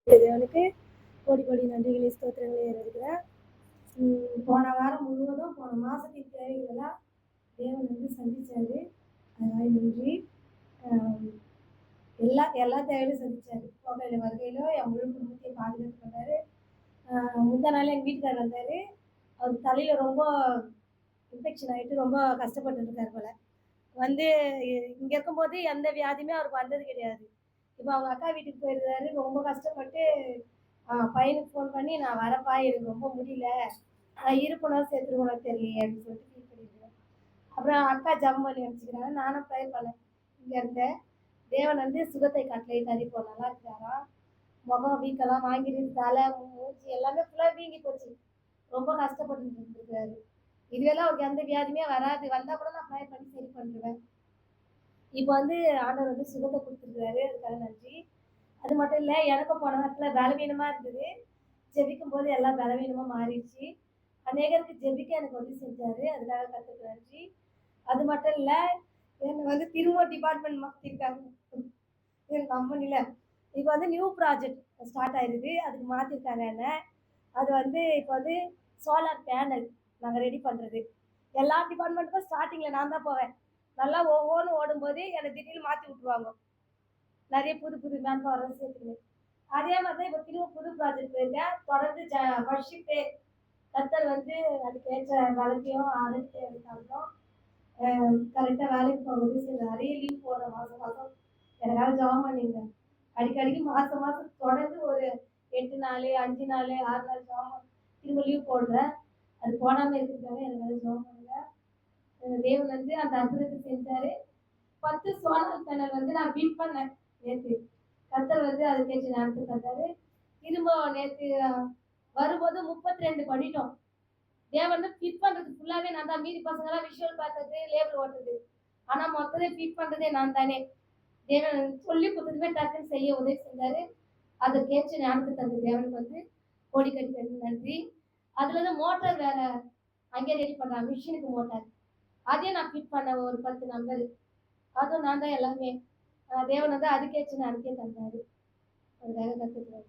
தேவனுக்கு கோடி கோடி நன்றிகளை ஸ்தோத்திரங்களை ஏறெடுக்கிறேன். போன வாரம் முழுவதும் போன மாதத்தின் தேவைகளெல்லாம் தேவன் வந்து சந்திச்சாரு. அதனால நன்றி. எல்லா தேவையிலும் சந்திச்சாரு. போகையில வருகையிலும் என் முழு குடும்பத்தையும் பாதுகாத்து பண்ணாரு. முந்தா நாள் எங்கள் வீட்டுக்காரர் வந்தார். அவர் தலையில் ரொம்ப இன்ஃபெக்ஷன் ஆகிட்டு ரொம்ப கஷ்டப்பட்டு இருக்கார் போல. வந்து இங்கே இருக்கும்போது எந்த வியாதியுமே அவருக்கு வந்தது கிடையாது. இப்போ அவங்க அக்கா வீட்டுக்கு போயிருந்தாரு. ரொம்ப கஷ்டப்பட்டு பையனுக்கு ஃபோன் பண்ணி, நான் வரப்பா, எனக்கு ரொம்ப முடியல, நான் இருப்பணும் சேர்த்துருக்கணும் தெரியலையே அப்படின்னு சொல்லிட்டு ஃபீல் பண்ணியிருக்கேன். அப்புறம் அக்கா ஜம் பண்ணி அனுப்பிச்சிக்கிறாங்க. நானும் ப்ரேயர் பண்ணேன். இங்கே இருந்தேன். தேவன் வந்து சுகத்தை கட்டளையிட்டாரு. இப்போ நல்லா இருக்கிறாரா. முகம் வீக்கெல்லாம் வாங்கிருந்து, தலை மூச்சு எல்லாமே ஃபுல்லாக வீங்கி போச்சு. ரொம்ப கஷ்டப்பட்டு இருந்திருக்காரு. இதுவெல்லாம் அவருக்கு எந்த வியாதியுமே வராது. வந்தால் கூட நான் ப்ரேயர் பண்ணி சரி பண்ணிடுவேன். இப்போ வந்து ஆண்டவர் வந்து சுகத்தை கொடுத்துருக்காரு. அதுக்காக நன்றி. அது மட்டும் இல்லை, எனக்கும் போன வாரத்தில் பலவீனமாக இருந்தது. ஜெபிக்கும் போது எல்லாம் பலவீனமாக மாறிடுச்சு. அநேகருக்கு ஜெபிக்க எனக்கு உதவி செஞ்சாரு. அதுக்காக கர்த்தருக்கு நன்றி. அது மட்டும் இல்லை, என்னை வந்து திரும்ப டிபார்ட்மெண்ட் மாற்றிருக்காங்க என் கம்பெனியில். இப்போ வந்து நியூ ப்ராஜெக்ட் ஸ்டார்ட் ஆயிடுது. அதுக்கு மாற்றிருக்காங்க என்ன. அது வந்து இப்போ வந்து சோலார் பேனல் நாங்கள் ரெடி பண்ணுறது. எல்லா டிபார்ட்மெண்ட்டுக்கும் ஸ்டார்டிங்கில் நான் தான் போவேன். நல்லா ஒவ்வொன்றும் ஓடும்போது என்னை திடீர்னு மாற்றி விட்ருவாங்க. நிறைய புது புது மேன் பவர் சேர்த்துக்கணும். அதே மாதிரி தான் இப்போ திரும்ப புது ப்ராஜெக்ட் போயிருக்கேன். தொடர்ந்து ஃபர்ஸ்ட் ஷிஃப்ட்டு கர்த்தர் வந்து அதுக்கு ஏற்ற வேலைக்கையும் அழைத்து எடுத்தாலும் கரெக்டாக வேலைக்கு போகும்போது நிறைய லீவ் போடுறேன். மாதம் மாதம் எனக்காக ஜாம் பண்ணிங்க. அடிக்கடிக்கு மாதம் மாதம் தொடர்ந்து ஒரு 8 நாள் 5 நாள் 6 நாள் ஜாம் திரும்ப லீவ் போடுறேன். அது போடாமல் இருக்கிறதுக்காக எனக்காக ஜாம் பண்ணுங்க. தேவன் வந்து அந்த அற்புதத்தை செஞ்சாரு. 10 சோலார் பேனல் வந்து நான் பில்ட் பண்ணேன் நேற்று. கர்த்தர் வந்து அதுக்கேற்ற நேரத்துக்கு தந்தாரு. திரும்ப நேற்று வரும்போது 32 பண்ணிட்டோம். தேவன் ஃபிட் பண்றது ஃபுல்லாவே நான் தான். மீதி பசங்களாம் விஷுவல் பார்த்தது, லேபிள் ஓட்டுறது. ஆனா மொத்தத்தை ஃபிட் பண்றதே நான் தானே. தேவன் சொல்லி கொடுத்ததுமே டக்குன்னு செய்ய உதவி செஞ்சாரு. அதற்கேற்ற ஞானத்தை தந்த தேவனுக்கு வந்து கோடி கட்டி நன்றி. அதுல இருந்து மோட்டார் வேற அங்கே ரெடி பண்றாங்க, மிஷினுக்கு மோட்டார். அதையும் நான் ஃபிட் பண்ண ஒரு 10 நம்பர். அதுவும் நான் தான் எல்லாமே. தேவன் வந்து அதுக்கேற்ற ஞானத்தையும் தந்தாரு. அதுக்காக கத்துக்கிறாரு.